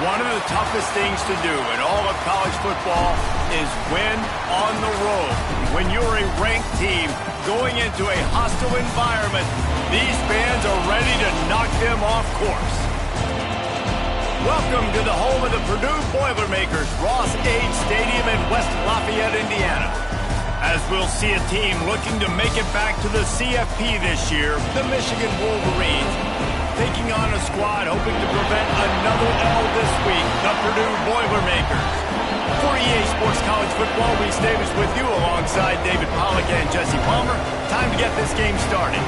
One of the toughest things to do in all of college football is win on the road. When you're a ranked team going into a hostile environment, these fans are ready to knock them off course. Welcome to the home of the Purdue Boilermakers, Ross Age Stadium in West Lafayette, Indiana. As we'll see a team looking to make it back to the CFP this year, the Michigan Wolverines, taking on a squad hoping to prevent another L this week, the Purdue Boilermakers. For EA Sports College Football, Reese Davis with you alongside David Pollack and Jesse Palmer. Time to get this game started.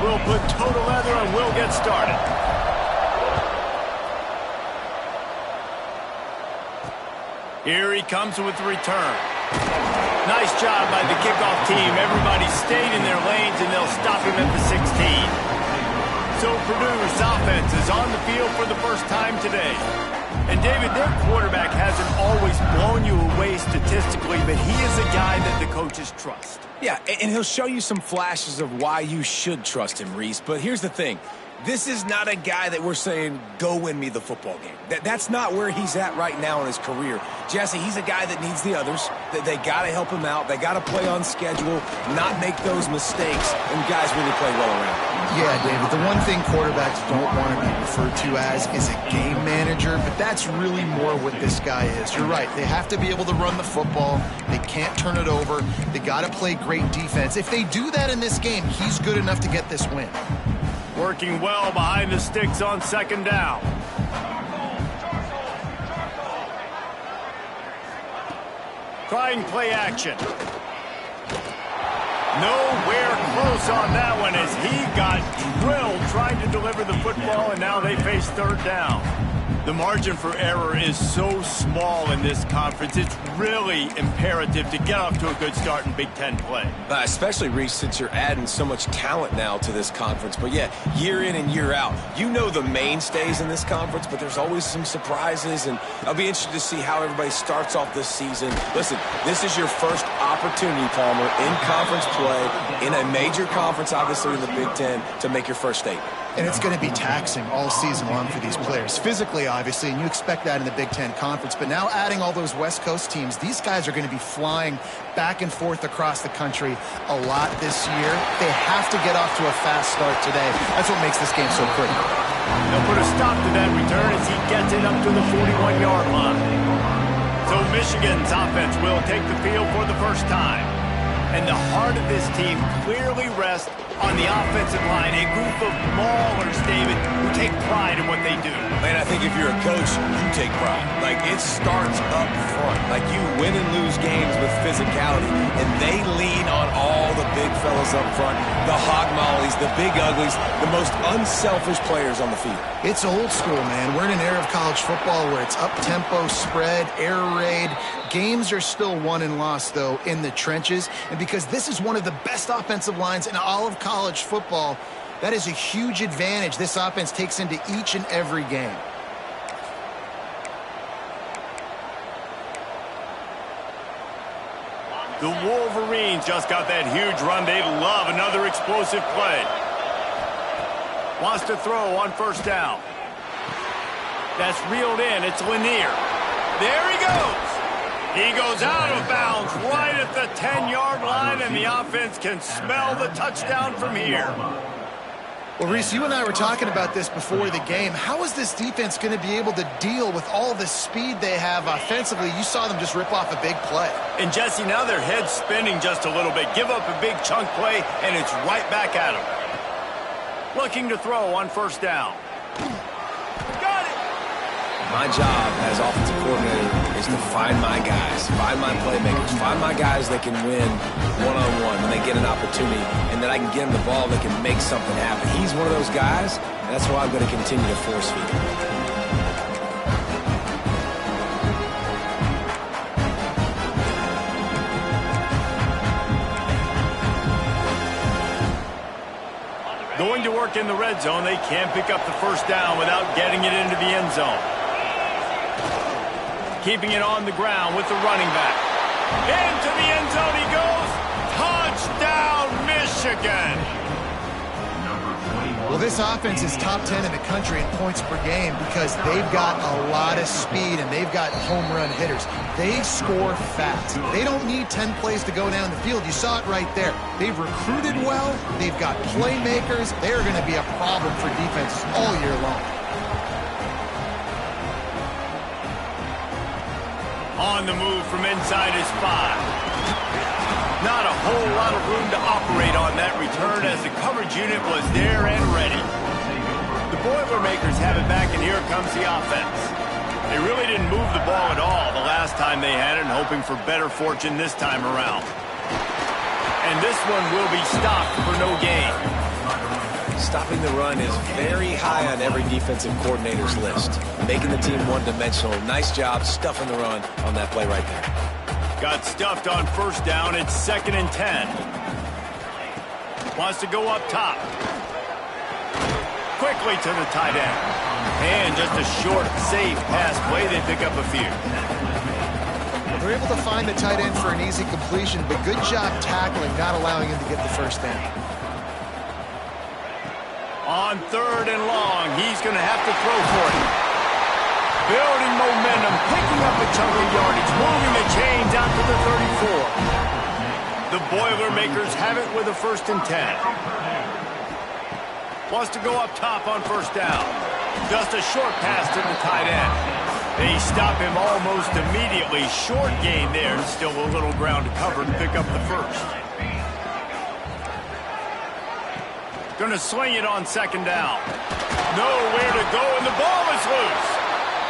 We'll put total leather and we'll get started. Here he comes with the return. Nice job by the kickoff team. Everybody stayed in their lanes and they'll stop him at the 16. So Purdue's offense is on the field for the first time today. And David, their quarterback hasn't always blown you away statistically, but he is a guy that the coaches trust. Yeah, and he'll show you some flashes of why you should trust him, Reese. But here's the thing. This is not a guy that we're saying, go win me the football game. That's not where he's at right now in his career. Jesse, he's a guy that needs the others. They got to help him out. They got to play on schedule, not make those mistakes, and guys really play well around him. Yeah, David, the one thing quarterbacks don't want to be referred to as is a game manager, but that's really more what this guy is. You're right. They have to be able to run the football. They can't turn it over. They got to play great defense. If they do that in this game, he's good enough to get this win. Working well behind the sticks on second down. Trying play action. Nowhere close on that one as he got drilled trying to deliver the football, and now they face third down. The margin for error is so small in this conference. It's really imperative to get off to a good start in Big Ten play. Especially, Reese, since you're adding so much talent now to this conference. But, yeah, year in and year out, you know the mainstays in this conference, but there's always some surprises, and I'll be interested to see how everybody starts off this season. Listen, this is your first opportunity, Palmer, in conference play, in a major conference, obviously in the Big Ten, to make your first statement. And it's going to be taxing all season long for these players. Physically, obviously, and you expect that in the Big Ten Conference. But now adding all those West Coast teams, these guys are going to be flying back and forth across the country a lot this year. They have to get off to a fast start today. That's what makes this game so critical. They'll put a stop to that return as he gets it up to the 41-yard line. So Michigan's offense will take the field for the first time. And the heart of this team clearly rests on the offensive line, a group of maulers, David, who take pride in what they do. Man, I think if you're a coach, you take pride. Like, it starts up front. Like, you win and lose games with physicality, and they lean on all the big fellas up front, the hog mollies, the big uglies, the most unselfish players on the field. It's old school, man. We're in an era of college football where it's up-tempo, spread, air raid. Games are still won and lost, though, in the trenches. And because this is one of the best offensive lines in all of college football, that is a huge advantage this offense takes into each and every game. The Wolverines just got that huge run. They love another explosive play. Wants to throw on first down. That's reeled in. It's Lanier. There he goes. He goes out of bounds right at the 10-yard line, and the offense can smell the touchdown from here. Well, Reese, you and I were talking about this before the game. How is this defense going to be able to deal with all the speed they have offensively? You saw them just rip off a big play. And, Jesse, now their head's spinning just a little bit. Give up a big chunk play, and it's right back at them. Looking to throw on first down. Got it! My job as offensive coordinator is to find my guys, find my playmakers, find my guys that can win one-on-one when they get an opportunity, and that I can get them the ball that can make something happen. He's one of those guys, and that's why I'm going to continue to force feed him. Going to work in the red zone, they can't pick up the first down without getting it into the end zone. Keeping it on the ground with the running back. Into the end zone he goes. Touchdown, Michigan! Well, this offense is top 10 in the country in points per game because they've got a lot of speed and they've got home run hitters. They score fast. They don't need 10 plays to go down the field. You saw it right there. They've recruited well. They've got playmakers. They're going to be a problem for defenses all year long. On the move from inside his 5. Not a whole lot of room to operate on that return as the coverage unit was there and ready. The Boilermakers have it back, and here comes the offense. They really didn't move the ball at all the last time they had it, and hoping for better fortune this time around. And this one will be stopped for no gain. Stopping the run is very high on every defensive coordinator's list. Making the team one-dimensional. Nice job stuffing the run on that play right there. Got stuffed on first down. It's 2nd and 10. Wants to go up top. Quickly to the tight end. And just a short, safe pass play. They pick up a few. They're able to find the tight end for an easy completion, but good job tackling, not allowing him to get the first down. On 3rd and long, he's going to have to throw for it. Building momentum, picking up a chunk of yardage, moving the chains out to the 34. The Boilermakers have it with a 1st and 10. Wants to go up top on first down. Just a short pass to the tight end. They stop him almost immediately. Short gain there, still a little ground to cover to pick up the first. Going to swing it on 2nd down. Nowhere to go, and the ball is loose.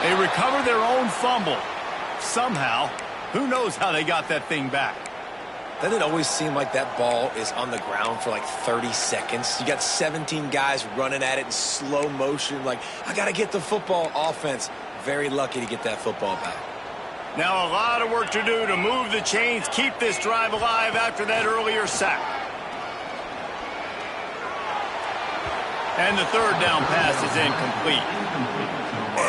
They recover their own fumble. Somehow, who knows how they got that thing back. Doesn't it always seem like that ball is on the ground for like 30 seconds? You got 17 guys running at it in slow motion. Like, I got to get the football. Offense, very lucky to get that football back. Now a lot of work to do to move the chains, keep this drive alive after that earlier sack. And the 3rd down pass is incomplete.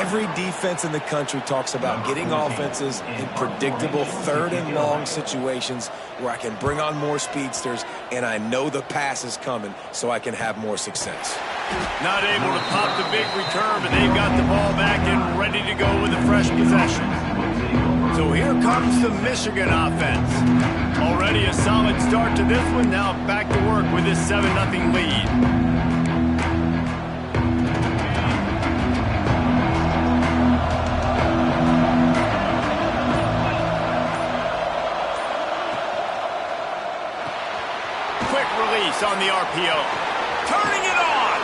Every defense in the country talks about getting offenses in predictable 3rd and long situations where I can bring on more speedsters and I know the pass is coming so I can have more success. Not able to pop the big return, but they've got the ball back and ready to go with a fresh possession. So here comes the Michigan offense. Already a solid start to this one. Now back to work with this 7-0 lead. On the RPO. Turning it on.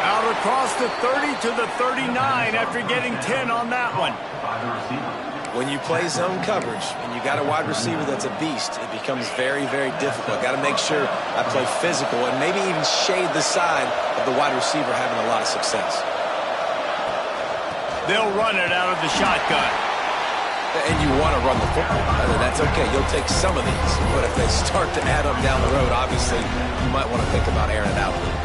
Out across the 30 to the 39 after getting 10 on that one. When you play zone coverage and you got a wide receiver that's a beast, it becomes very, very difficult. Got to make sure I play physical and maybe even shade the side of the wide receiver having a lot of success. They'll run it out of the shotgun. And you want to run the football. That's okay. You'll take some of these. But if they start to add up down the road, obviously, you might want to think about airing it out a little bit.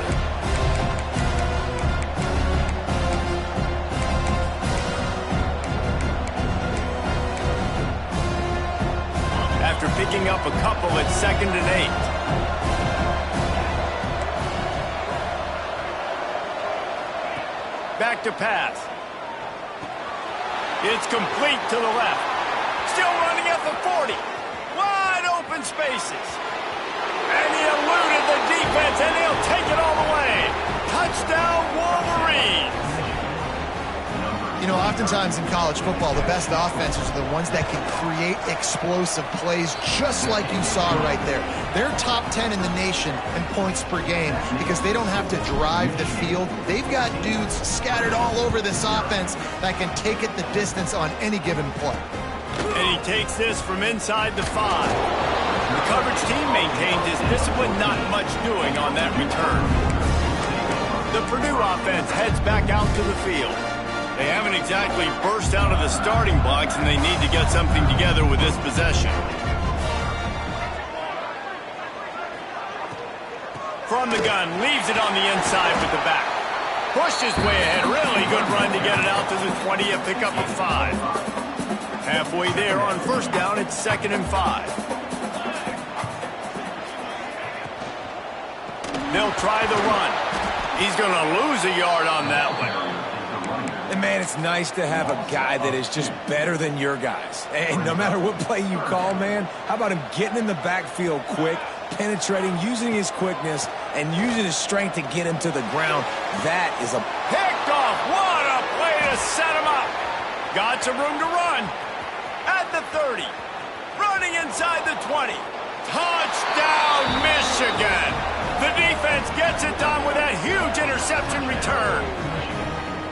After picking up a couple at 2nd and 8. Back to pass. It's complete to the left. Still running at the 40. Wide open spaces. And he eluded the defense, and he'll take it all the way. Touchdown, Wolverines. You know, oftentimes in college football, the best offenses are the ones that can create explosive plays, just like you saw right there. They're top 10 in the nation in points per game because they don't have to drive the field. They've got dudes scattered all over this offense that can take it the distance on any given play. And he takes this from inside the 5. The coverage team maintains his discipline, not much doing on that return. The Purdue offense heads back out to the field. They haven't exactly burst out of the starting blocks, and they need to get something together with this possession. from the gun, leaves it on the inside with the back. Pushed his way ahead. Really good run to get it out to the 20, a pickup of 5. Halfway there on first down, it's 2nd and 5. They'll try the run. He's going to lose a yard on that one. And, man, it's nice to have a guy that is just better than your guys. And no matter what play you call, man, how about him getting in the backfield quick, penetrating, using his quickness, and using his strength to get him to the ground. That is a picked off. What a play to set him up. Got some room to run. At the 30. Running inside the 20. Touchdown, Michigan. The defense gets it done with that huge interception return.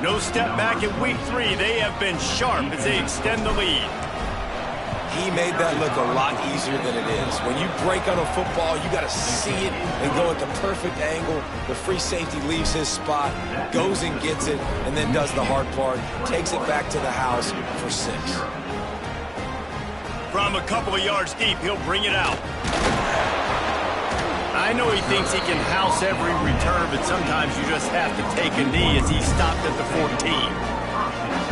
No step back in week 3. They have been sharp as they extend the lead. He made that look a lot easier than it is. When you break on a football, you got to see it and go at the perfect angle. The free safety leaves his spot, goes and gets it, and then does the hard part, takes it back to the house for 6. From a couple of yards deep, he'll bring it out. I know he thinks he can house every return, but sometimes you just have to take a knee as he stopped at the 14.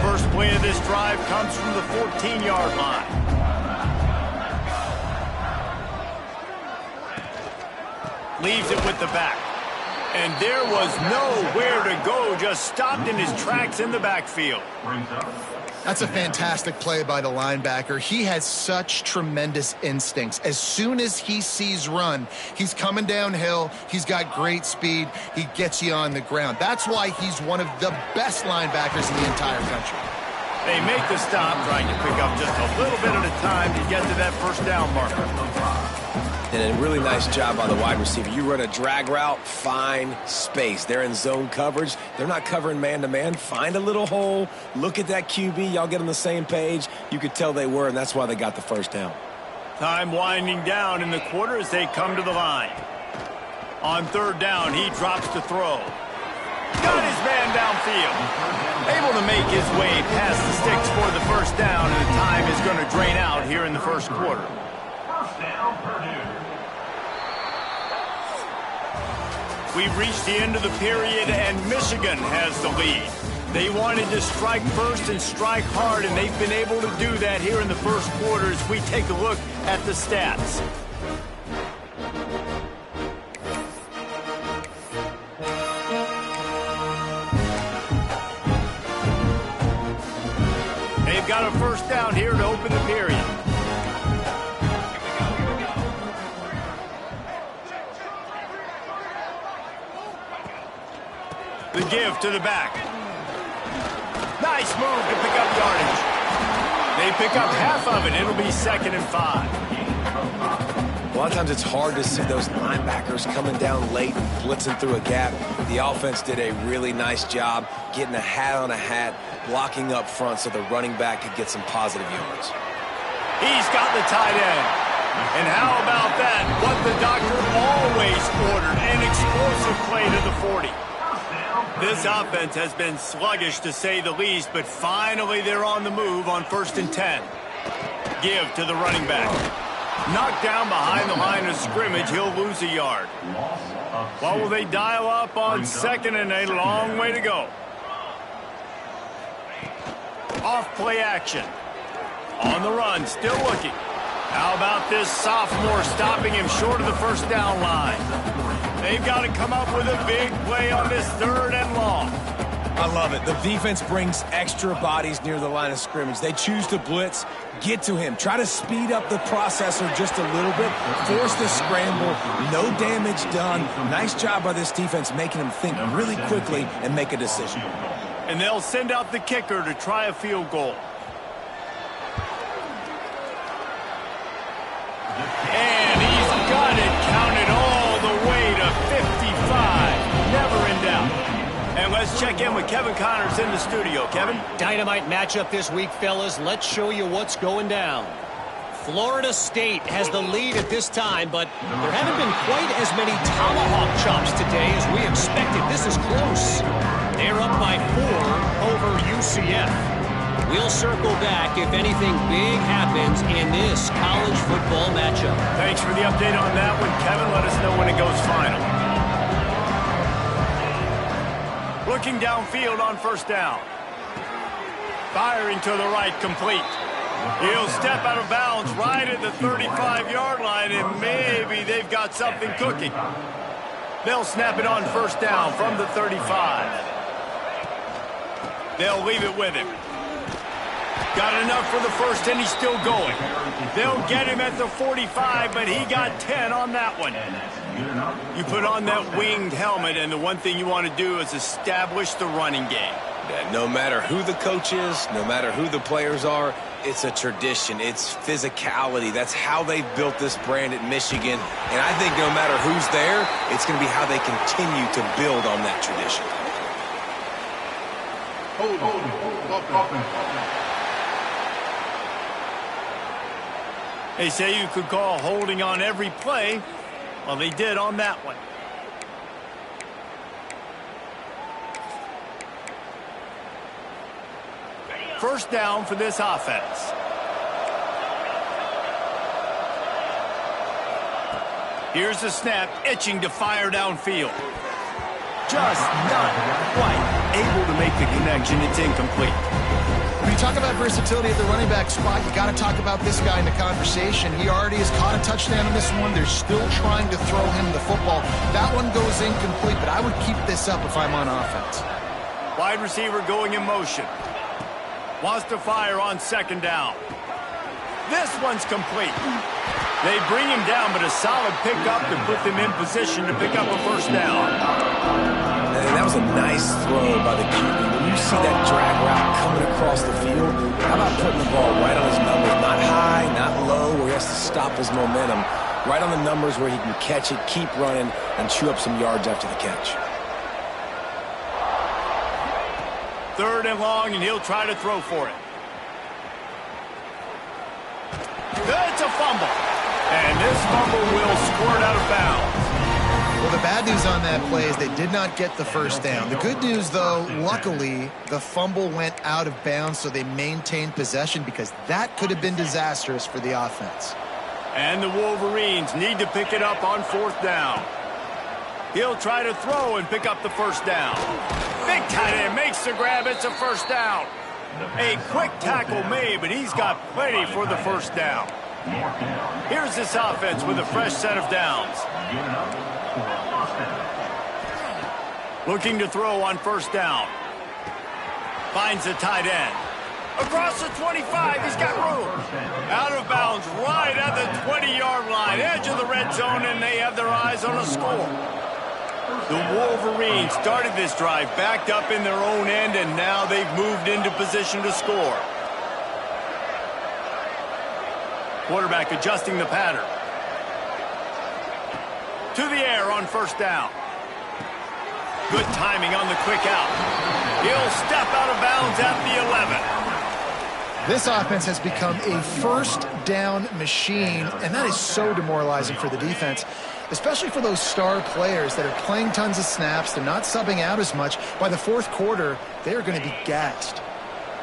First play of this drive comes from the 14-yard line. Leaves it with the back. And there was nowhere to go, just stopped in his tracks in the backfield. That's a fantastic play by the linebacker. He has such tremendous instincts. As soon as he sees run, he's coming downhill. He's got great speed. He gets you on the ground. That's why he's one of the best linebackers in the entire country. They make the stop, trying to pick up just a little bit at a time to get to that first down marker. And a really nice job by the wide receiver. You run a drag route, find space. They're in zone coverage. They're not covering man-to-man. Find a little hole. Look at that QB. Y'all get on the same page. You could tell they were, and that's why they got the first down. Time winding down in the quarter as they come to the line. On third down, he drops to throw. Got his man downfield. Able to make his way past the sticks for the first down, and the time is going to drain out here in the first quarter. First down, Purdue. We've reached the end of the period, and Michigan has the lead. They wanted to strike first and strike hard, and they've been able to do that here in the first quarter as we take a look at the stats. They've got a first down here to open the period. The give to the back. Nice move to pick up yardage. They pick up half of it. It'll be 2nd and 5. A lot of times it's hard to see those linebackers coming down late and blitzing through a gap. The offense did a really nice job getting a hat on a hat, blocking up front so the running back could get some positive yards. He's got the tight end. And how about that? What the doctor always ordered, an explosive play to the 40. This offense has been sluggish, to say the least, but finally they're on the move on 1st and 10. Give to the running back. Knocked down behind the line of scrimmage, he'll lose a yard. What will they dial up on 2nd and a long way to go? Off play action. On the run, still looking. How about this sophomore stopping him short of the first down line? They've got to come up with a big play on this 3rd and long. I love it. The defense brings extra bodies near the line of scrimmage. They choose to blitz, get to him, try to speed up the processor just a little bit, force the scramble, no damage done. Nice job by this defense making him think really quickly and make a decision. And they'll send out the kicker to try a field goal. And he's got it counted all the way to 55. Never in doubt. And let's check in with Kevin Connors in the studio. Kevin? Dynamite matchup this week, fellas. Let's show you what's going down. Florida State has the lead at this time, but there haven't been quite as many tomahawk chops today as we expected. This is close. They're up by 4 over UCF. We'll circle back if anything big happens in this college football matchup. Thanks for the update on that one, Kevin. Let us know when it goes final. Looking downfield on first down. Firing to the right, complete. He'll step out of bounds right at the 35-yard line, and maybe they've got something cooking. They'll snap it on first down from the 35. They'll leave it with him. Got enough for the first, and he's still going. They'll get him at the 45, but he got 10 on that one. You put on that winged helmet, and the one thing you want to do is establish the running game. Yeah, no matter who the coach is, no matter who the players are, it's a tradition. It's physicality. That's how they've built this brand at Michigan. And I think no matter who's there, it's going to be how they continue to build on that tradition. They say you could call holding on every play. Well, they did on that one. First down for this offense. Here's the snap, itching to fire downfield. Just not quite able to make the connection. It's incomplete. When you talk about versatility at the running back spot, you got to talk about this guy in the conversation. He already has caught a touchdown in this one. They're still trying to throw him the football. That one goes incomplete, but I would keep this up if I'm on offense. Wide receiver going in motion. Wants to fire on second down. This one's complete. They bring him down, but a solid pickup to put them in position to pick up a first down. And that was a nice throw by the QB. When you see that drag route coming across the field, how about putting the ball right on his numbers? Not high, not low, where he has to stop his momentum. Right on the numbers where he can catch it, keep running, and chew up some yards after the catch. Third and long, and he'll try to throw for it. It's a fumble. And this fumble will squirt out of bounds. Well, the bad news on that play is they did not get the first down. The good news, though, luckily, the fumble went out of bounds, so they maintained possession because that could have been disastrous for the offense. And the Wolverines need to pick it up on fourth down. He'll try to throw and pick up the first down. Big tight end makes the grab. It's a first down. A quick tackle made, but he's got plenty for the first down. Here's this offense with a fresh set of downs. Looking to throw on first down. Finds the tight end. Across the 25, he's got room. Out of bounds right at the 20-yard line. Edge of the red zone, and they have their eyes on a score. The Wolverines started this drive backed up in their own end, and now they've moved into position to score. Quarterback adjusting the pattern. To the air on first down. Good timing on the quick out. He'll step out of bounds at the 11. This offense has become a first down machine, and that is so demoralizing for the defense, especially for those star players that are playing tons of snaps. They're not subbing out as much. By the fourth quarter, they're going to be gassed.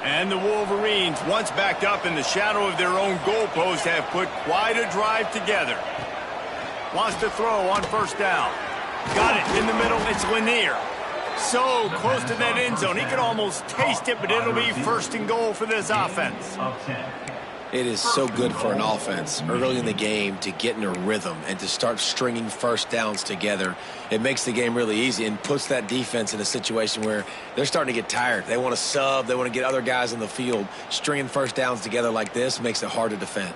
And the Wolverines, once backed up in the shadow of their own goalpost, have put quite a drive together. Wants to throw on first down. Got it in the middle. It's Lanier. So close to that end zone. He could almost taste it, but it'll be first and goal for this offense. It is so good for an offense early in the game to get in a rhythm and to start stringing first downs together. It makes the game really easy and puts that defense in a situation where they're starting to get tired. They want to sub. They want to get other guys on the field. Stringing first downs together like this makes it hard to defend.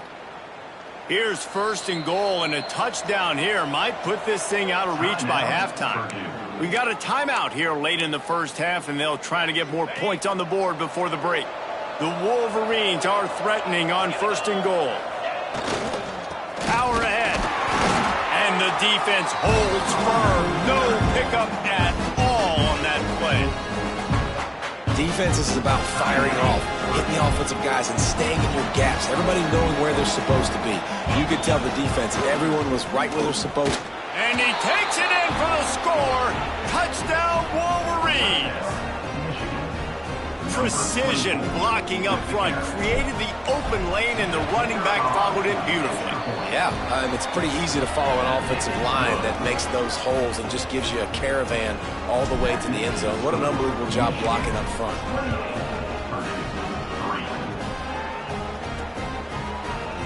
Here's first and goal, and a touchdown here might put this thing out of reach by halftime. We got a timeout here late in the first half, and they'll try to get more points on the board before the break. The Wolverines are threatening on first and goal. Power ahead. And the defense holds firm. No pickup at all on that play. Defense is about firing off, hitting the offensive guys and staying in your gaps. Everybody knowing where they're supposed to be. You could tell the defense, everyone was right where they're supposed to. And he takes it in for the score. Touchdown, Wolverines. Precision blocking up front created the open lane, and the running back followed it beautifully. Yeah, it's pretty easy to follow an offensive line that makes those holes and just gives you a caravan all the way to the end zone. What an unbelievable job blocking up front.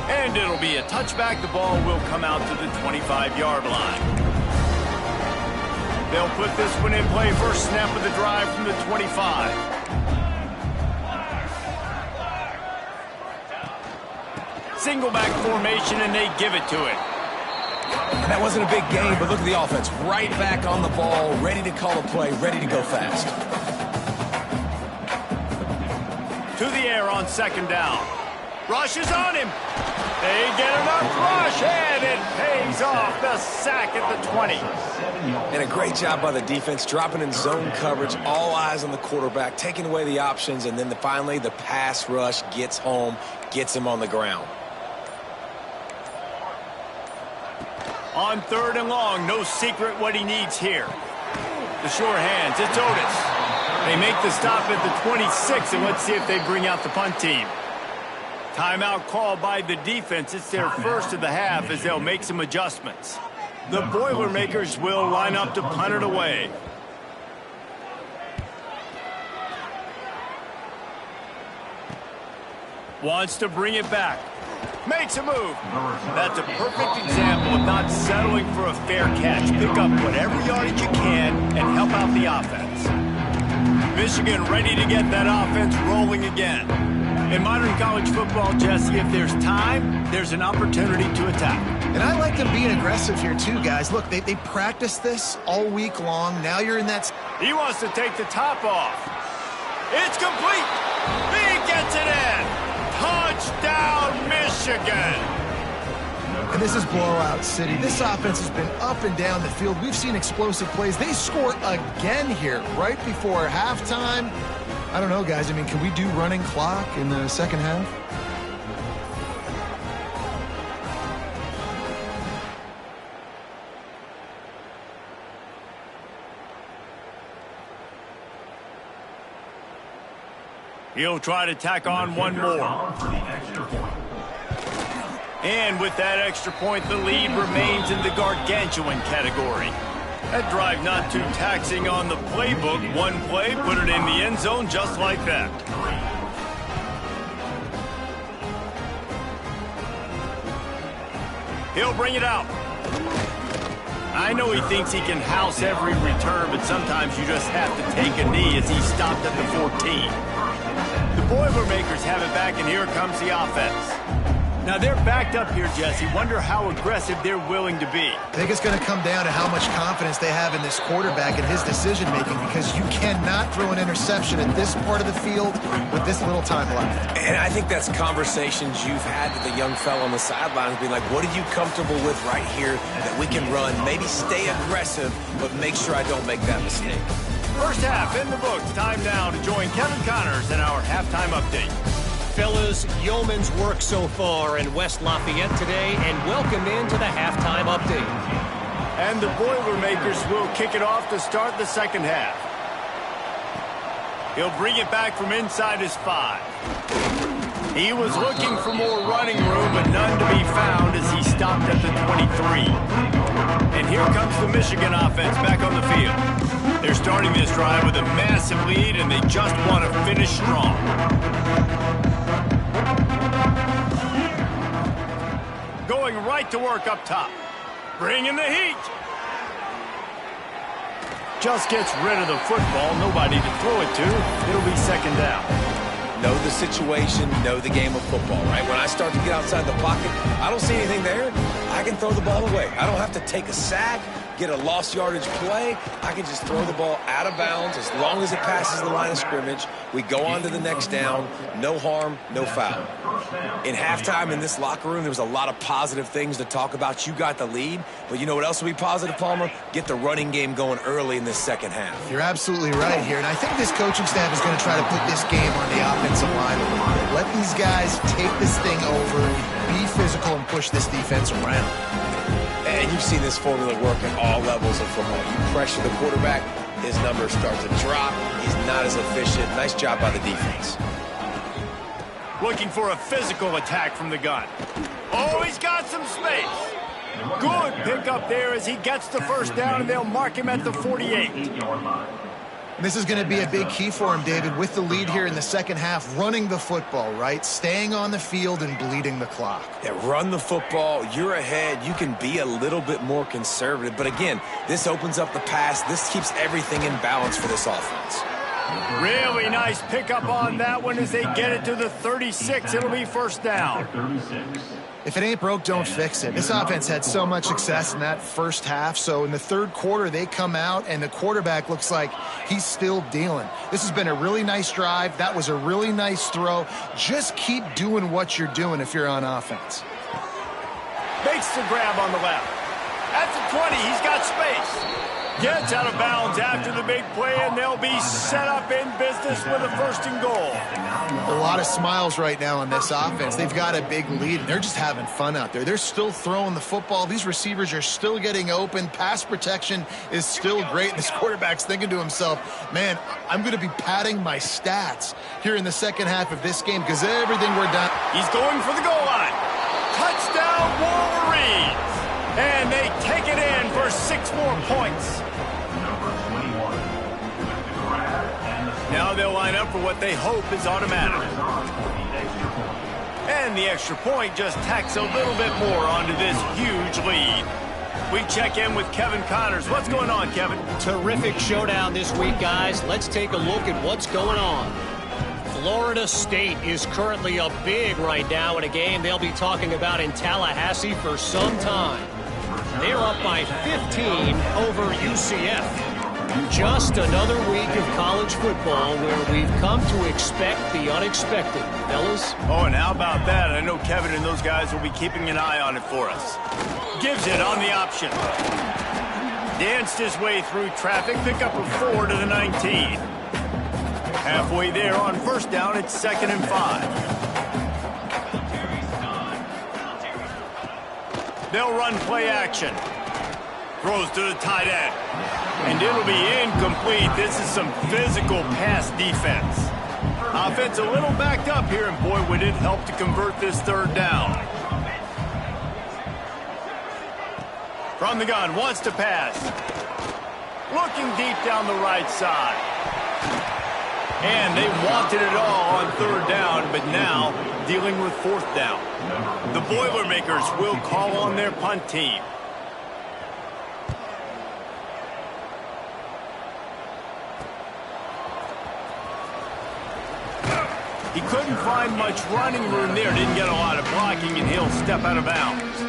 And it'll be a touchback. The ball will come out to the 25-yard line. They'll put this one in play. First snap of the drive from the 25. Single back formation, and they give it to it. That wasn't a big gain, but look at the offense. Right back on the ball, ready to call a play, ready to go fast. To the air on second down. Rush is on him. They get enough rush, and it pays off. The sack at the 20. And a great job by the defense, dropping in zone coverage, all eyes on the quarterback, taking away the options, and then finally the pass rush gets home, gets him on the ground. On third and long, no secret what he needs here. The short hands, it's Otis. They make the stop at the 26, and let's see if they bring out the punt team. Timeout called by the defense. It's their first of the half as they'll make some adjustments. The Boilermakers will line up to punt it away. Wants to bring it back. Makes a move. That's a perfect example of not settling for a fair catch. Pick up whatever yardage you can and help out the offense. Michigan ready to get that offense rolling again. In modern college football, Jesse, if there's time, there's an opportunity to attack. And I like them being aggressive here too, guys. Look, they practiced this all week long. Now you're in that... He wants to take the top off. It's complete. He gets it in. Touchdown, Michigan! And this is blowout city. This offense has been up and down the field. We've seen explosive plays. They score again here right before halftime. I don't know, guys. I mean, can we do running clock in the second half? He'll try to tack on one more. And with that extra point, the lead remains in the gargantuan category. That drive not too taxing on the playbook. One play, put it in the end zone just like that. He'll bring it out. I know he thinks he can house every return, but sometimes you just have to take a knee as he stopped at the 14. The Boilermakers have it back, and here comes the offense. Now they're backed up here, Jesse. Wonder how aggressive they're willing to be. I think it's going to come down to how much confidence they have in this quarterback and his decision-making, because you cannot throw an interception at this part of the field with this little time left. And I think that's conversations you've had with the young fellow on the sidelines, being like, what are you comfortable with right here that we can run? Maybe stay aggressive, but make sure I don't make that mistake. First half in the books. Time now to join Kevin Connors in our halftime update. Fellas, yeoman's work so far in West Lafayette today, and welcome into the halftime update. And the Boilermakers will kick it off to start the second half. He'll bring it back from inside his 5. He was looking for more running room, but none to be found as he stopped at the 23. And here comes the Michigan offense back on the field. They're starting this drive with a massive lead, and they just want to finish strong. Going right to work up top. Bringing the heat. Just gets rid of the football. Nobody to throw it to. It'll be second down. Know the situation, know the game of football, right? When I start to get outside the pocket, I don't see anything there. I can throw the ball away. I don't have to take a sack, get a lost yardage play. I can just throw the ball out of bounds as long as it passes the line of scrimmage. We go on to the next down. No harm, no foul. In halftime in this locker room, there was a lot of positive things to talk about. You got the lead, but you know what else will be positive, Palmer? Get the running game going early in this second half. You're absolutely right here, and I think this coaching staff is going to try to put this game on the offensive line. Let these guys take this thing over, be physical, and push this defense around. And you've seen this formula work at all levels of football. You pressure the quarterback, his numbers start to drop. He's not as efficient. Nice job by the defense. Looking for a physical attack from the gun. Oh, he's got some space. Good pickup there as he gets the first down, and they'll mark him at the 48. This is going to be a big key for him, David, with the lead here in the second half, running the football, right? Staying on the field and bleeding the clock. Yeah, run the football. You're ahead. You can be a little bit more conservative. But again, this opens up the pass. This keeps everything in balance for this offense. Really nice pickup on that one as they get it to the 36. It'll be first down. If it ain't broke, don't fix it. This offense had so much success in that first half, so in the third quarter, they come out, and the quarterback looks like he's still dealing. This has been a really nice drive. That was a really nice throw. Just keep doing what you're doing if you're on offense. Makes the grab on the left. At the 20, he's got space. Gets out of bounds after the big play, and they'll be set up in business with a first and goal. A lot of smiles right now on this offense. They've got a big lead, and they're just having fun out there. They're still throwing the football. These receivers are still getting open. Pass protection is still great, and this quarterback's thinking to himself, man, I'm going to be padding my stats here in the second half of this game because everything we're done. He's going for the goal line. Touchdown, Wolverines. And they take it in for 6 more points. Now they'll line up for what they hope is automatic. And the extra point just tacks a little bit more onto this huge lead. We check in with Kevin Connors. What's going on, Kevin? Terrific showdown this week, guys. Let's take a look at what's going on. Florida State is currently up big right now in a game they'll be talking about in Tallahassee for some time. They're up by 15 over UCF. Just another week of college football where we've come to expect the unexpected, fellas. Oh, and how about that? I know Kevin and those guys will be keeping an eye on it for us. Gives it on the option. Danced his way through traffic, pick up a 4 to the 19. Halfway there on first down, it's 2nd and 5. They'll run play action. Throws to the tight end. And it'll be incomplete. This is some physical pass defense. Offense a little backed up here, and boy, would it help to convert this third down. From the gun, wants to pass. Looking deep down the right side. And they wanted it all on third down, but now dealing with fourth down. The Boilermakers will call on their punt team. He couldn't find much running room there. Didn't get a lot of blocking, and he'll step out of bounds.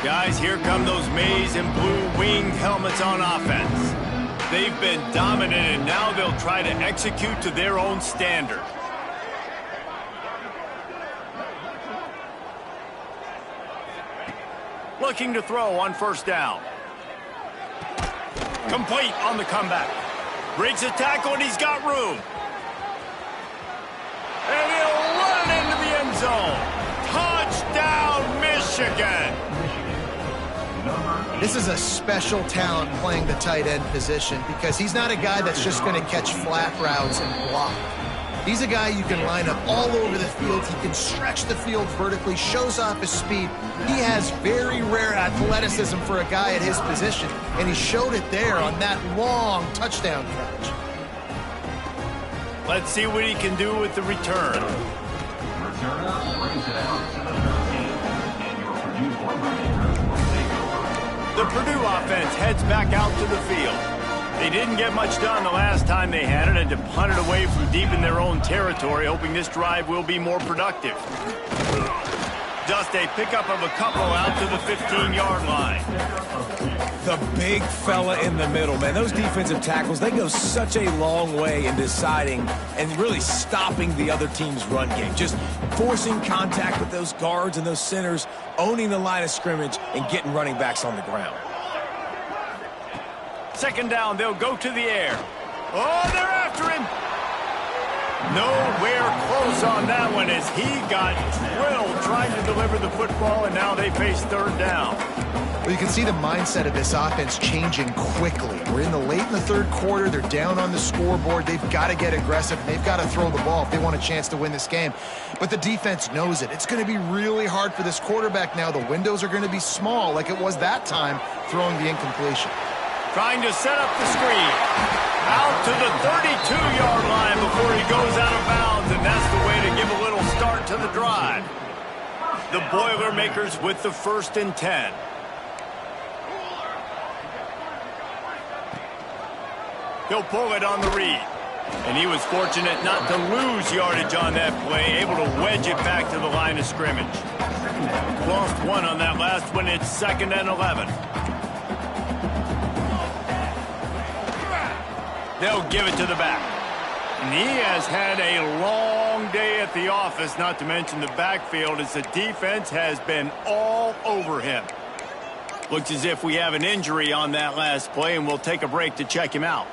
Guys, here come those maize and blue winged helmets on offense. They've been dominant, and now they'll try to execute to their own standard. Looking to throw on first down. Complete on the comeback. Breaks a tackle, and he's got room. And he'll run it into the end zone. Touchdown, Michigan. This is a special talent playing the tight end position because he's not a guy that's just going to catch flat routes and block. He's a guy you can line up all over the field. He can stretch the field vertically, shows off his speed. He has very rare athleticism for a guy at his position, and he showed it there on that long touchdown catch. Let's see what he can do with the return. The Purdue offense heads back out to the field. They didn't get much done the last time they had it, and to punt it away from deep in their own territory, hoping this drive will be more productive. Just a pickup of a couple out to the 15-yard line. The big fella in the middle, man. Those defensive tackles, they go such a long way in deciding and really stopping the other team's run game. Just forcing contact with those guards and those centers, owning the line of scrimmage, and getting running backs on the ground. Second down, they'll go to the air. Oh, they're after him. Nowhere close on that one as he got drilled trying to deliver the football, and now they face third down. Well, you can see the mindset of this offense changing quickly. We're late in the third quarter. They're down on the scoreboard. They've got to get aggressive. They've got to throw the ball if they want a chance to win this game. But the defense knows it. It's going to be really hard for this quarterback now. The windows are going to be small like it was that time throwing the incompletion. Trying to set up the screen. Out to the 32-yard line before he goes out of bounds, and that's the way to give a little start to the drive. The Boilermakers with the 1st and 10. He'll pull it on the read. And he was fortunate not to lose yardage on that play, able to wedge it back to the line of scrimmage. Lost one on that last one. It's 2nd and 11. They'll give it to the back. And he has had a long day at the office, not to mention the backfield, as the defense has been all over him. Looks as if we have an injury on that last play, and we'll take a break to check him out.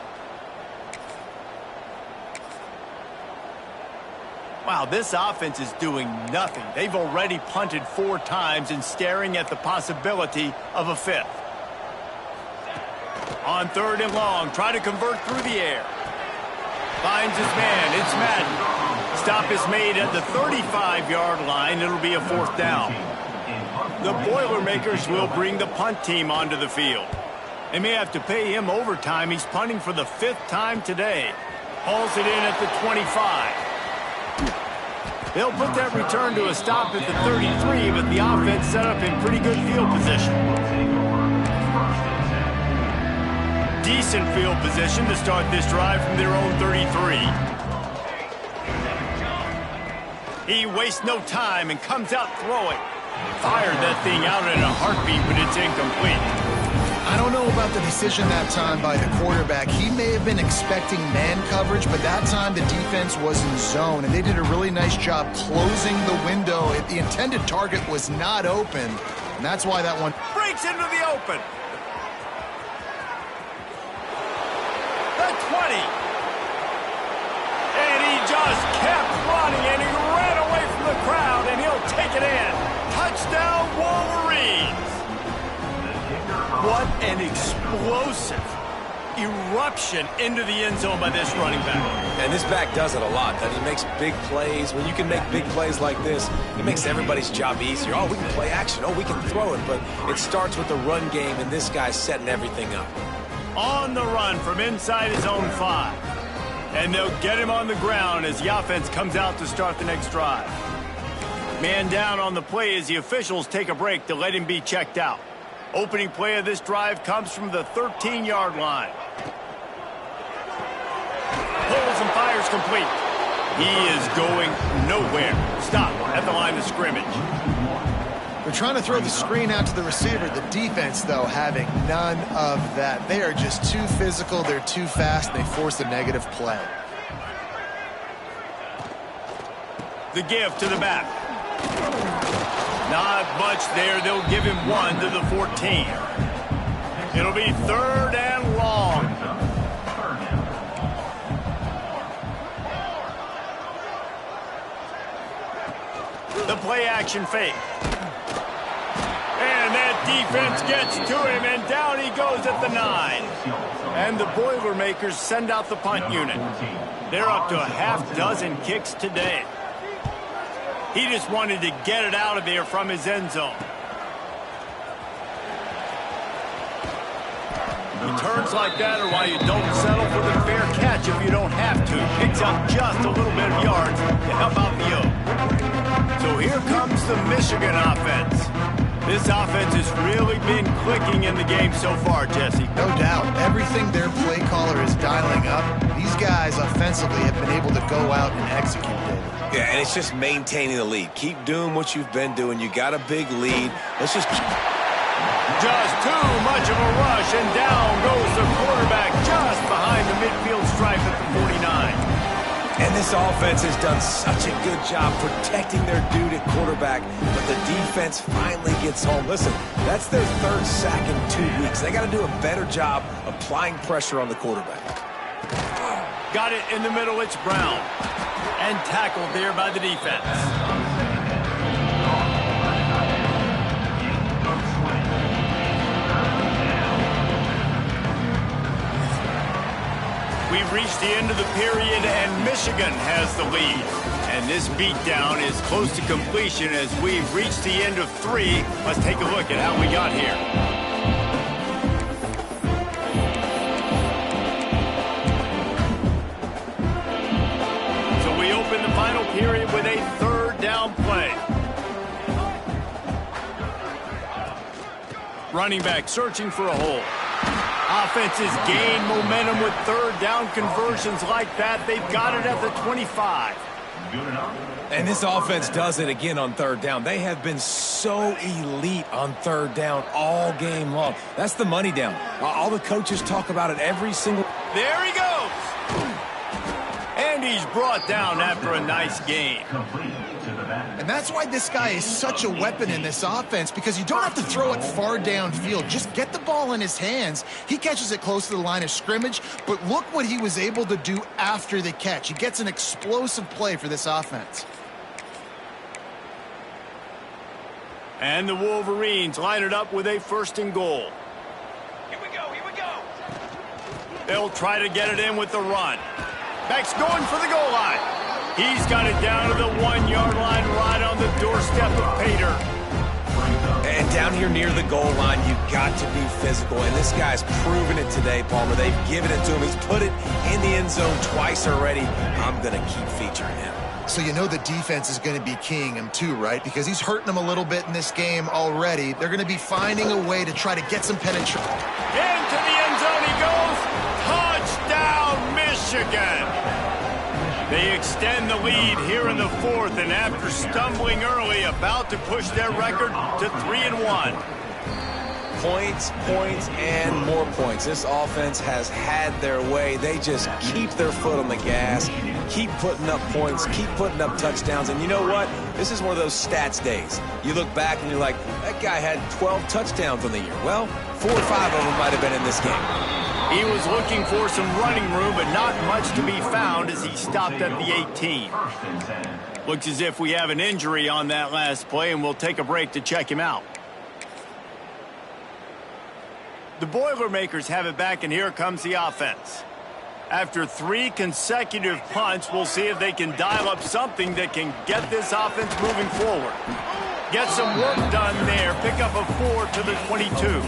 Wow, this offense is doing nothing. They've already punted 4 times and staring at the possibility of a 5th. On 3rd and long, try to convert through the air. Finds his man. It's Madden. Stop is made at the 35-yard line. It'll be a 4th down. The Boilermakers will bring the punt team onto the field. They may have to pay him overtime. He's punting for the 5th time today. Hauls it in at the 25. They'll put that return to a stop at the 33, but the offense set up in pretty good field position. Decent field position to start this drive from their own 33. He wastes no time and comes out throwing. Fired that thing out in a heartbeat, but it's incomplete. I don't know about the decision that time by the quarterback. He may have been expecting man coverage, but that time the defense was in zone, and they did a really nice job closing the window. The intended target was not open, and that's why that one breaks into the open. The 20. And he just kept running, and he ran away from the crowd, and he'll take it in. Touchdown, Wolverines. What an explosive eruption into the end zone by this running back. And this back does it a lot. That he makes big plays. When you can make big plays like this, it makes everybody's job easier. Oh, we can play action. Oh, we can throw it. But it starts with the run game, and this guy's setting everything up. On the run from inside his own 5. And they'll get him on the ground as the offense comes out to start the next drive. Man down on the play as the officials take a break to let him be checked out. Opening play of this drive comes from the 13-yard line. Pulls and fires complete. He is going nowhere. Stop at the line of scrimmage. They're trying to throw the screen out to the receiver. The defense, though, having none of that. They are just too physical. They're too fast. They force a negative play. The give to the back. Not much there. They'll give him 1 to the 14. It'll be 3rd and long. The play action fake. And that defense gets to him, and down he goes at the 9. And the Boilermakers send out the punt unit. They're up to a half-dozen kicks today. He just wanted to get it out of there from his end zone. Returns like that are why you don't settle for the fair catch if you don't have to. Picks up just a little bit of yards to help out the yoke. So here comes the Michigan offense. This offense has really been clicking in the game so far, Jesse. No doubt. Everything their play caller is dialing up, these guys offensively have been able to go out and execute it. Yeah, and it's just maintaining the lead. Keep doing what you've been doing. You got a big lead. Let's just keep... Just too much of a rush, and down goes the quarterback just behind the midfield stripe at the 49. And this offense has done such a good job protecting their dude at quarterback, but the defense finally gets home. Listen, that's their 3rd sack in 2 weeks. They got to do a better job applying pressure on the quarterback. Got it in the middle. It's Brown. And tackled there by the defense. We've reached the end of the period, and Michigan has the lead. And this beatdown is close to completion as we've reached the end of 3. Let's take a look at how we got here. So we open the final period with a third down play. Running back searching for a hole. Offenses gain momentum with third down conversions like that. They've got it at the 25. And this offense does it again on third down. They have been so elite on third down all game long. That's the money down. All the coaches talk about it every single... There he goes. And he's brought down after a nice gain. And that's why this guy is such a weapon in this offense, because you don't have to throw it far downfield. Just get the ball in his hands. He catches it close to the line of scrimmage, but look what he was able to do after the catch. He gets an explosive play for this offense. And the Wolverines line it up with a 1st and goal. Here we go, here we go. They'll try to get it in with the run. Beck's going for the goal line. He's got it down to the 1-yard line right on the doorstep of Pater. And down here near the goal line, you've got to be physical. And this guy's proven it today, Palmer. They've given it to him. He's put it in the end zone twice already. I'm going to keep featuring him. So you know the defense is going to be keying him too, right? Because he's hurting them a little bit in this game already. They're going to be finding a way to try to get some penetration. Into the end zone he goes. Touchdown, Michigan. They extend the lead here in the 4th, and after stumbling early, about to push their record to 3-1. Points, points, and more points. This offense has had their way. They just keep their foot on the gas, keep putting up points, keep putting up touchdowns. And you know what? This is one of those stats days. You look back and you're like, that guy had 12 touchdowns on the year. Well, 4 or 5 of them might have been in this game. He was looking for some running room, but not much to be found as he stopped at the 18. Looks as if we have an injury on that last play, and we'll take a break to check him out. The Boilermakers have it back, and here comes the offense. After 3 consecutive punts, we'll see if they can dial up something that can get this offense moving forward. Get some work done there. Pick up a 4 to the 22.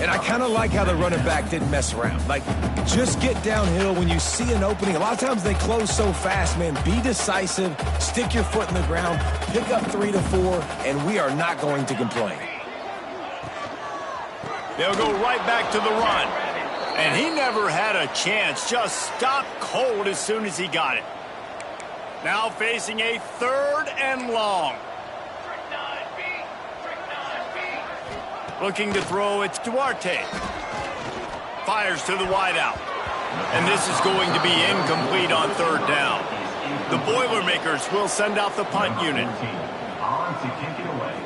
And I kind of like how the running back didn't mess around. Like, just get downhill when you see an opening. A lot of times they close so fast, man. Be decisive, stick your foot in the ground, pick up 3 to 4, and we are not going to complain. They'll go right back to the run. And he never had a chance. Just stopped cold as soon as he got it. Now facing a 3rd and long. Looking to throw, it's Duarte. Fires to the wideout. And this is going to be incomplete on 3rd down. The Boilermakers will send out the punt unit. On to kick it away.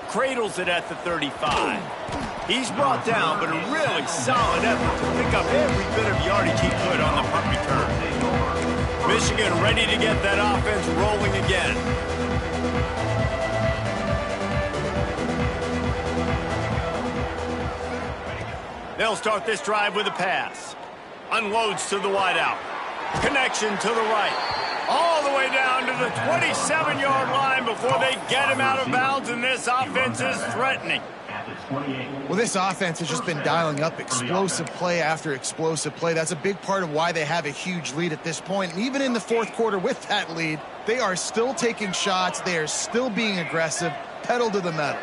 Cradles it at the 35. He's brought down, but a really solid effort to pick up every bit of yardage he could on the punt return. Michigan ready to get that offense rolling again. They'll start this drive with a pass. Unloads to the wideout. Connection to the right. All the way down to the 27-yard line before they get him out of bounds, and this offense is threatening. Well, this offense has just been dialing up explosive play after explosive play. That's a big part of why they have a huge lead at this point. And even in the 4th quarter with that lead, they are still taking shots. They are still being aggressive. Pedal to the metal.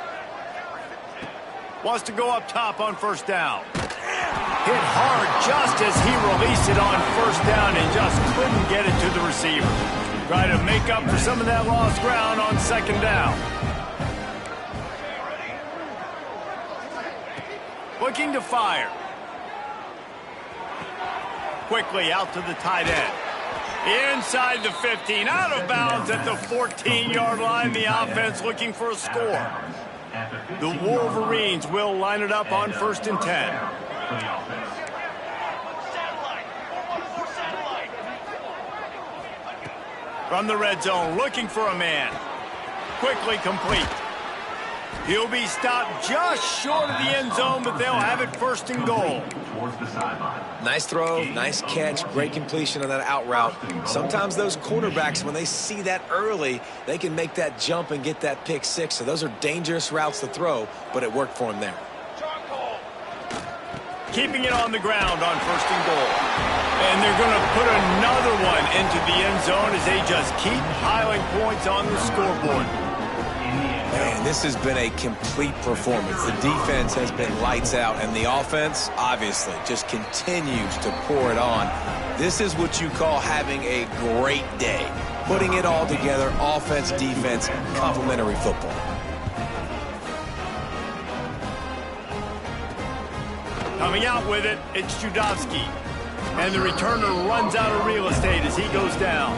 Wants to go up top on 1st down. Hit hard just as he released it on 1st down and just couldn't get it to the receiver. Try to make up for some of that lost ground on 2nd down. Looking to fire. Quickly out to the tight end. Inside the 15, out of bounds at the 14-yard line. The offense looking for a score. The Wolverines will line it up on 1st and 10. From the red zone, looking for a man. Quickly complete. He'll be stopped just short of the end zone, but they'll have it first and goal. Nice throw, nice catch, great completion on that out route. Sometimes those quarterbacks, when they see that early, they can make that jump and get that pick six. So those are dangerous routes to throw, but it worked for him there. Keeping it on the ground on first and goal. And they're going to put another one into the end zone as they just keep piling points on the scoreboard. Man, this has been a complete performance. The defense has been lights out, and the offense, obviously, just continues to pour it on. This is what you call having a great day. Putting it all together, offense, defense, complementary football. Coming out with it, it's Judowski. And the returner runs out of real estate as he goes down.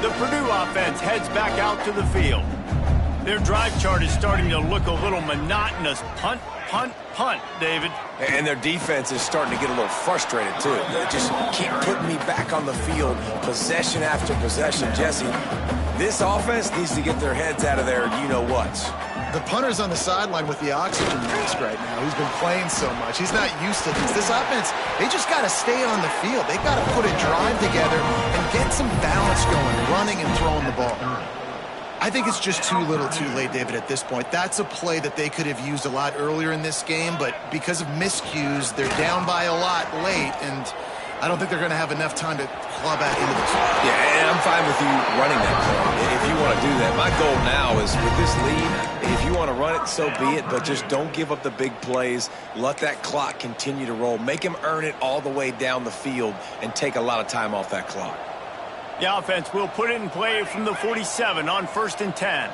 The Purdue offense heads back out to the field. Their drive chart is starting to look a little monotonous. Punt, punt, punt, David. And their defense is starting to get a little frustrated, too. They just keep putting me back on the field, possession after possession. Jesse, this offense needs to get their heads out of their you-know-whats. The punter's on the sideline with the oxygen mask right now. He's been playing so much. He's not used to this. This offense, they just got to stay on the field. They got to put a drive together and get some balance going, running and throwing the ball. I think it's just too little too late, David, at this point. That's a play that they could have used a lot earlier in this game, but because of miscues, they're down by a lot late, and I don't think they're going to have enough time to claw back into this. Yeah, and I'm fine with you running that play if you want to do that. My goal now is with this lead, if you want to run it, so be it, but just don't give up the big plays. Let that clock continue to roll. Make him earn it all the way down the field and take a lot of time off that clock. The offense will put it in play from the 47 on 1st and 10.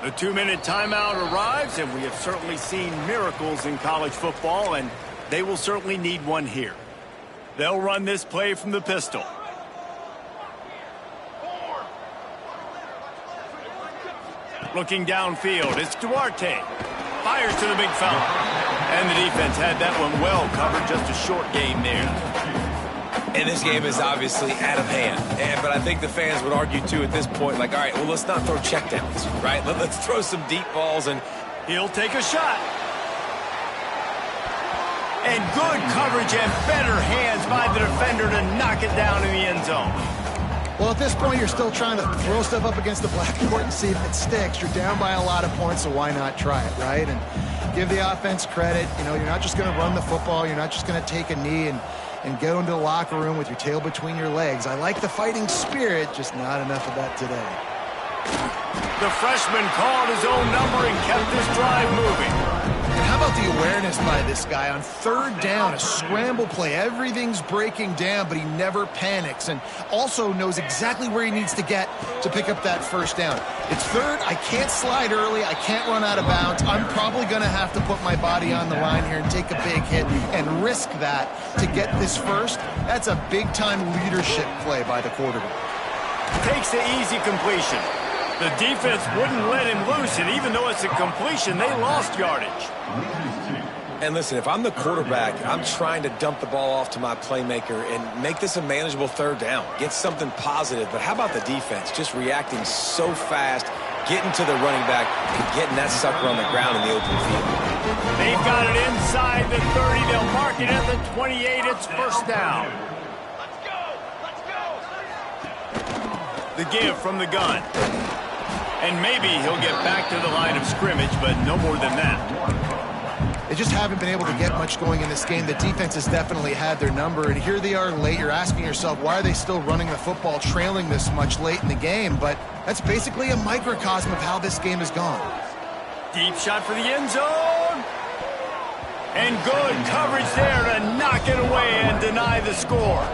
The 2-minute timeout arrives, and we have certainly seen miracles in college football, and they will certainly need one here. They'll run this play from the pistol. Looking downfield, it's Duarte. Fires to the big fella. And the defense had that one well covered, just a short game there. And this game is obviously out of hand. But I think the fans would argue, too, at this point, like, all right, well, let's not throw checkdowns, right? Let's throw some deep balls, and he'll take a shot. And good coverage and better hands by the defender to knock it down in the end zone. Well, at this point, you're still trying to throw stuff up against the blackboard and see if it sticks. You're down by a lot of points, so why not try it, right? And give the offense credit. You know, you're not just going to run the football. You're not just going to take a knee and go into the locker room with your tail between your legs. I like the fighting spirit, just not enough of that today. The freshman called his own number and kept this drive moving. And how about the awareness by this guy on 3rd down, a scramble play. Everything's breaking down, but he never panics and also knows exactly where he needs to get to pick up that 1st down. It's 3rd. I can't slide early. I can't run out of bounds. I'm probably going to have to put my body on the line here and take a big hit and risk that to get this 1st. That's a big-time leadership play by the quarterback. Takes the easy completion. The defense wouldn't let him loose, and even though it's a completion, they lost yardage. And listen, if I'm the quarterback, I'm trying to dump the ball off to my playmaker and make this a manageable 3rd down. Get something positive. But how about the defense? Just reacting so fast, getting to the running back, and getting that sucker on the ground in the open field. They've got it inside the 30. They'll mark it at the 28. It's 1st down. The give from the gun. And maybe he'll get back to the line of scrimmage, but no more than that. They just haven't been able to get much going in this game. The defense has definitely had their number, and here they are late. You're asking yourself, why are they still running the football, trailing this much late in the game? But that's basically a microcosm of how this game has gone. Deep shot for the end zone. And good coverage there to knock it away and deny the score.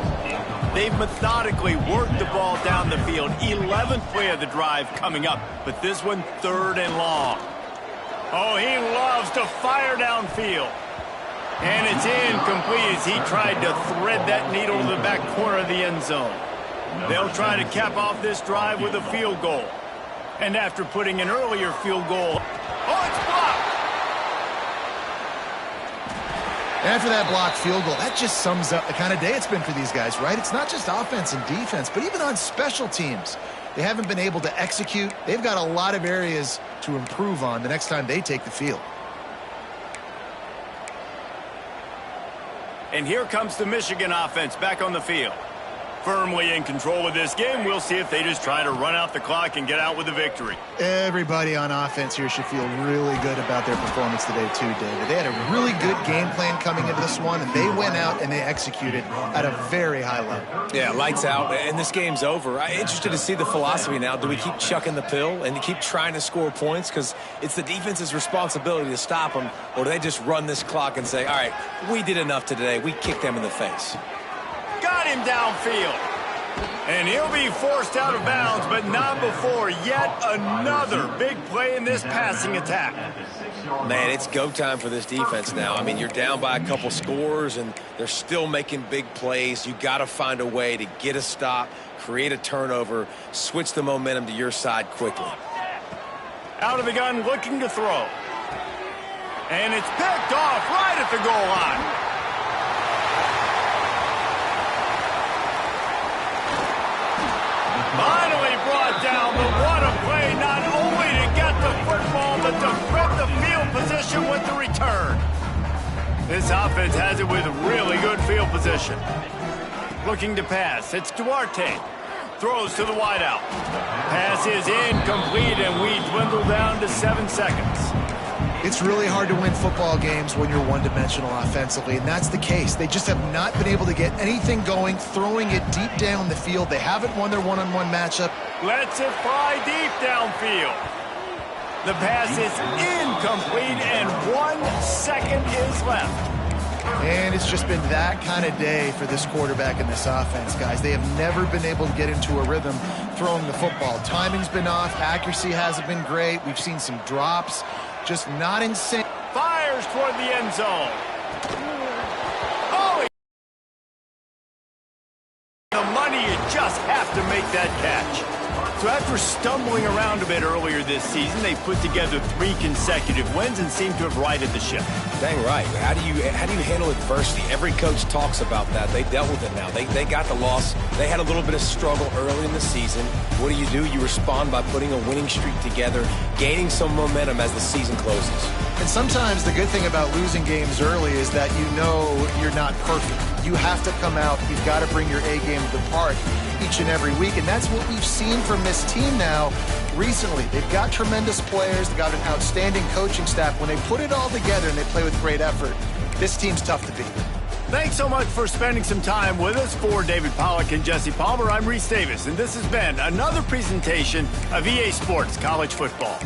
They've methodically worked the ball down the field. 11th play of the drive coming up, but this one 3rd and long. Oh, he loves to fire downfield. And it's incomplete as he tried to thread that needle to the back corner of the end zone. They'll try to cap off this drive with a field goal. And after putting an earlier field goal, oh, it's blocked. And after that blocked field goal, that just sums up the kind of day it's been for these guys, right? It's not just offense and defense, but even on special teams. They haven't been able to execute. They've got a lot of areas to improve on the next time they take the field. And here comes the Michigan offense back on the field. Firmly in control of this game. We'll see if they just try to run out the clock and get out with the victory. Everybody on offense here should feel really good about their performance today too, David. They had a really good game plan coming into this one, and they went out and they executed at a very high level. Yeah, lights out, and this game's over. I'm interested to see the philosophy now. Do we keep chucking the pill and keep trying to score points because it's the defense's responsibility to stop them, or do they just run this clock and say, all right, we did enough today. We kicked them in the face. Got him downfield. And he'll be forced out of bounds, but not before yet another big play in this passing attack. Man, it's go time for this defense now. I mean, you're down by a couple scores, and they're still making big plays. You got to find a way to get a stop, create a turnover, switch the momentum to your side quickly. Out of the gun, looking to throw. And it's picked off right at the goal line. Finally brought down, but what a play, not only to get the football, but to flip the field position with the return. This offense has it with really good field position. Looking to pass, it's Duarte. Throws to the wideout. Pass is incomplete, and we dwindle down to 7 seconds. It's really hard to win football games when you're one-dimensional offensively, and that's the case. They just have not been able to get anything going, throwing it deep down the field. They haven't won their one-on-one matchup. Lets it fly deep downfield. The pass is incomplete, and 1 second is left. And it's just been that kind of day for this quarterback and this offense, guys. They have never been able to get into a rhythm throwing the football. Timing's been off. Accuracy hasn't been great. We've seen some drops. Just not in sync. Fires toward the end zone. Oh, the money, you just have to make that catch. So after stumbling around a bit earlier this season, they put together 3 consecutive wins and seem to have righted the ship. Dang right. How do you handle adversity? Every coach talks about that. They dealt with it now. They got the loss. They had a little bit of struggle early in the season. What do? You respond by putting a winning streak together, gaining some momentum as the season closes. And sometimes the good thing about losing games early is that you know you're not perfect. You have to come out. You've got to bring your A game to the park each and every week, and that's what we've seen from this team now recently. They've got tremendous players. They've got an outstanding coaching staff. When they put it all together and they play with great effort, this team's tough to beat. Thanks so much for spending some time with us. For David Pollack and Jesse Palmer, I'm Reese Davis, and this has been another presentation of EA Sports College Football.